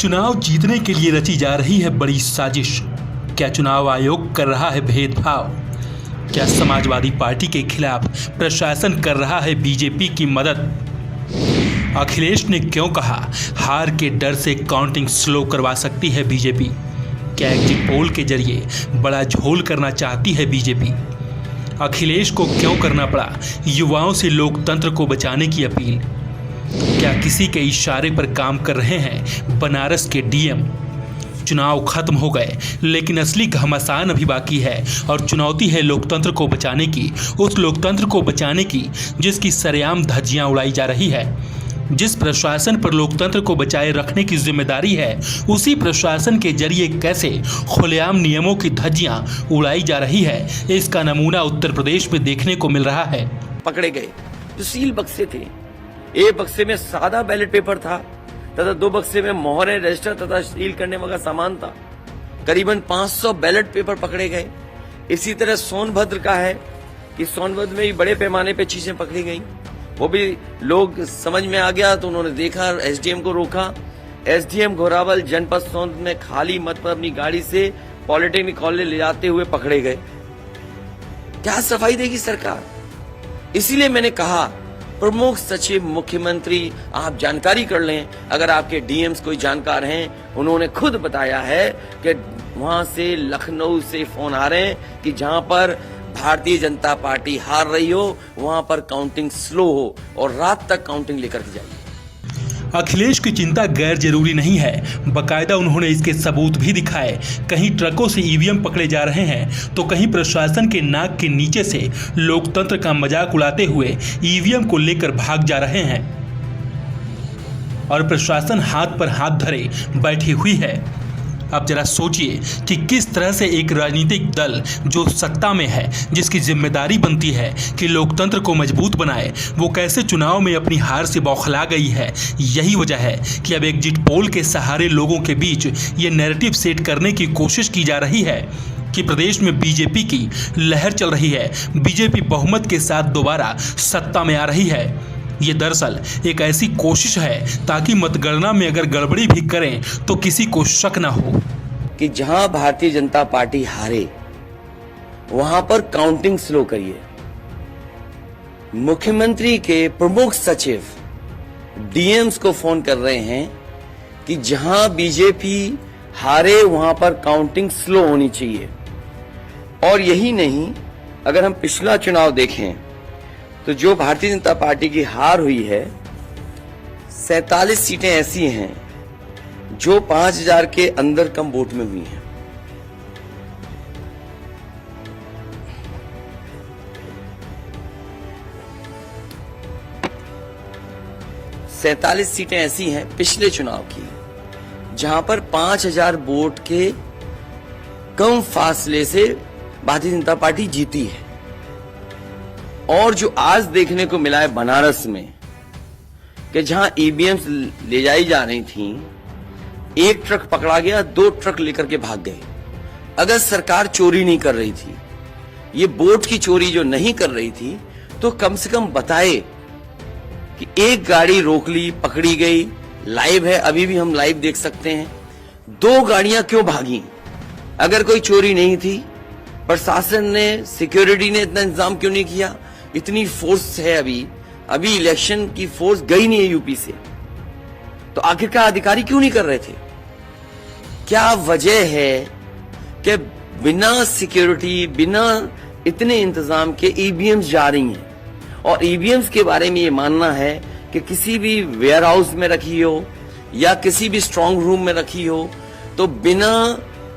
चुनाव जीतने के लिए रची जा रही है बड़ी साजिश। क्या चुनाव आयोग कर रहा है भेदभाव? क्या समाजवादी पार्टी के खिलाफ प्रशासन कर रहा है बीजेपी की मदद? अखिलेश ने क्यों कहा हार के डर से काउंटिंग स्लो करवा सकती है बीजेपी? क्या एग्जिट पोल के जरिए बड़ा झोल करना चाहती है बीजेपी? अखिलेश को क्यों करना पड़ा युवाओं से लोकतंत्र को बचाने की अपील? क्या किसी के इशारे पर काम कर रहे हैं बनारस के डीएम? चुनाव खत्म हो गए लेकिन असली घमासान अभी बाकी है और चुनौती है लोकतंत्र को बचाने की, उस लोकतंत्र को बचाने की जिसकी सरेआम धज्जियां उड़ाई जा रही है। जिस प्रशासन पर लोकतंत्र को बचाए रखने की जिम्मेदारी है, उसी प्रशासन के जरिए कैसे खुलेआम नियमों की धज्जियां उड़ाई जा रही है, इसका नमूना उत्तर प्रदेश में देखने को मिल रहा है। पकड़े गए जो सील बक्से थे, एक बक्से में सादा बैलेट पेपर था तथा दो बक्से में मोहरें, रजिस्टर तथा सील करने वाला सामान था। करीबन 500 बैलेट पेपर पकड़े गए। इसी तरह सोनभद्र का है कि सोनभद्र में भी बड़े पैमाने पे चीजें पकड़ी गई। वो भी लोग समझ में आ गया तो उन्होंने देखा, एसडीएम को रोका। एसडीएम घोरावल जनपद सोनभद्र में खाली मत पर अपनी गाड़ी से पॉलिटेक्निक कॉलेज ले जाते हुए पकड़े गए। क्या सफाई देगी सरकार? इसीलिए मैंने कहा प्रमुख सचिव मुख्यमंत्री आप जानकारी कर लें। अगर आपके डीएम्स कोई जानकार हैं, उन्होंने खुद बताया है कि वहां से लखनऊ से फोन आ रहे हैं कि जहां पर भारतीय जनता पार्टी हार रही हो वहां पर काउंटिंग स्लो हो और रात तक काउंटिंग लेकर के जाइए। अखिलेश की चिंता गैर जरूरी नहीं है, बकायदा उन्होंने इसके सबूत भी दिखाए। कहीं ट्रकों से ईवीएम पकड़े जा रहे हैं तो कहीं प्रशासन के नाक के नीचे से लोकतंत्र का मजाक उड़ाते हुए ईवीएम को लेकर भाग जा रहे हैं और प्रशासन हाथ पर हाथ धरे बैठी हुई है। अब जरा सोचिए कि किस तरह से एक राजनीतिक दल जो सत्ता में है, जिसकी जिम्मेदारी बनती है कि लोकतंत्र को मजबूत बनाए, वो कैसे चुनाव में अपनी हार से बौखला गई है। यही वजह है कि अब एग्जिट पोल के सहारे लोगों के बीच ये नैरेटिव सेट करने की कोशिश की जा रही है कि प्रदेश में बीजेपी की लहर चल रही है, बीजेपी बहुमत के साथ दोबारा सत्ता में आ रही है। ये दरअसल एक ऐसी कोशिश है ताकि मतगणना में अगर गड़बड़ी भी करें तो किसी को शक ना हो कि जहां भारतीय जनता पार्टी हारे वहां पर काउंटिंग स्लो करिए। मुख्यमंत्री के प्रमुख सचिव डीएम्स को फोन कर रहे हैं कि जहां बीजेपी हारे वहां पर काउंटिंग स्लो होनी चाहिए। और यही नहीं, अगर हम पिछला चुनाव देखें तो जो भारतीय जनता पार्टी की हार हुई है, 47 सीटें ऐसी हैं जो 5000 के अंदर कम वोट में हुई हैं। सैतालीस सीटें ऐसी हैं पिछले चुनाव की जहां पर 5000 वोट के कम फासले से भारतीय जनता पार्टी जीती है। और जो आज देखने को मिला है बनारस में कि जहां ईवीएम्स ले जाई जा रही थी, एक ट्रक पकड़ा गया, 2 ट्रक लेकर के भाग गए। अगर सरकार चोरी नहीं कर रही थी, ये वोट की चोरी जो नहीं कर रही थी, तो कम से कम बताए कि एक गाड़ी रोक ली, पकड़ी गई। लाइव है, अभी भी हम लाइव देख सकते हैं। 2 गाड़ियां क्यों भागी? अगर कोई चोरी नहीं थी, प्रशासन ने, सिक्योरिटी ने इतना इंतजाम क्यों नहीं किया? इतनी फोर्स है, अभी इलेक्शन की फोर्स गई नहीं है यूपी से, तो आखिरकार अधिकारी क्यों नहीं कर रहे थे? क्या वजह है कि बिना सिक्योरिटी, बिना इतने इंतजाम के ईवीएम्स जा रही हैं? और ईवीएम्स के बारे में ये मानना है कि किसी भी वेयर हाउस में रखी हो या किसी भी स्ट्रांग रूम में रखी हो, तो बिना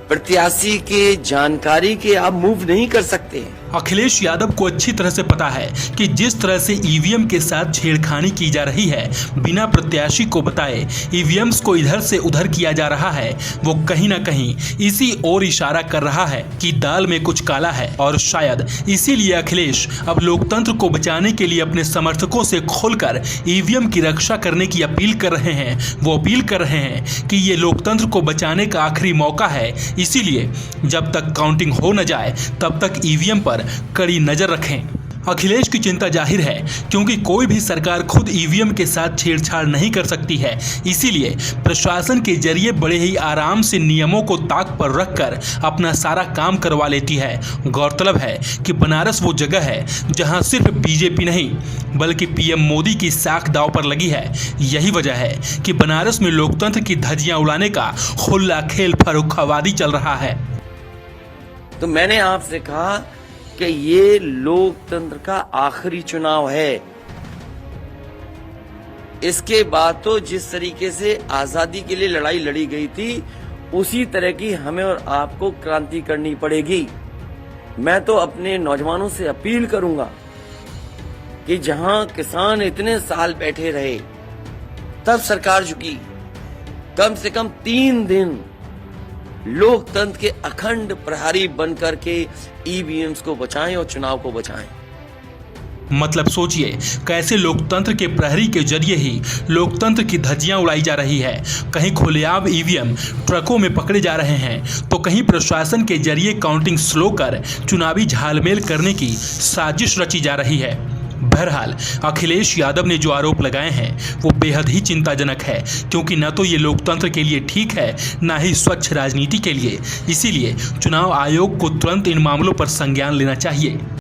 प्रत्याशी के जानकारी के आप मूव नहीं कर सकते हैं। अखिलेश यादव को अच्छी तरह से पता है कि जिस तरह से ईवीएम के साथ छेड़खानी की जा रही है, बिना प्रत्याशी को बताए ईवीएम्स को इधर से उधर किया जा रहा है, वो कहीं ना कहीं इसी ओर इशारा कर रहा है कि दाल में कुछ काला है। और शायद इसीलिए अखिलेश अब लोकतंत्र को बचाने के लिए अपने समर्थकों से खुलकर ईवीएम की रक्षा करने की अपील कर रहे हैं। वो अपील कर रहे हैं कि ये लोकतंत्र को बचाने का आखिरी मौका है, इसीलिए जब तक काउंटिंग हो न जाए तब तक ईवीएम पर कड़ी नजर रखें। अखिलेश की चिंता जाहिर है, क्योंकि कोई भी सरकार खुद ईवीएम के साथ छेड़छाड़ नहीं कर सकती है। इसीलिए प्रशासन के जरिए बड़े ही आराम से नियमों को ताक पर रखकर अपना सारा काम करवा लेती है। गौरतलब है कि बनारस वो जगह है जहां सिर्फ बीजेपी नहीं बल्कि पीएम मोदी की साख दांव पर लगी है। यही वजह है कि बनारस में लोकतंत्र की धज्जियां उड़ाने का खुला खेल फर्रुखाबादी चल रहा है। तो मैंने आपसे कहा कि ये लोकतंत्र का आखिरी चुनाव है। इसके बाद तो जिस तरीके से आजादी के लिए लड़ाई लड़ी गई थी, उसी तरह की हमें और आपको क्रांति करनी पड़ेगी। मैं तो अपने नौजवानों से अपील करूंगा कि जहां किसान इतने साल बैठे रहे, तब सरकार झुकी। कम से कम 3 दिन लोकतंत्र के अखंड प्रहरी बनकर के ईवीएम्स को बचाएं और चुनाव को बचाएं। मतलब सोचिए, कैसे लोकतंत्र के प्रहरी के जरिए ही लोकतंत्र की धज्जियां उड़ाई जा रही है। कहीं खुलेआम ईवीएम ट्रकों में पकड़े जा रहे हैं, तो कहीं प्रशासन के जरिए काउंटिंग स्लो कर चुनावी झालमेल करने की साजिश रची जा रही है। बहरहाल अखिलेश यादव ने जो आरोप लगाए हैं वो बेहद ही चिंताजनक है, क्योंकि न तो ये लोकतंत्र के लिए ठीक है, न ही स्वच्छ राजनीति के लिए। इसीलिए चुनाव आयोग को तुरंत इन मामलों पर संज्ञान लेना चाहिए।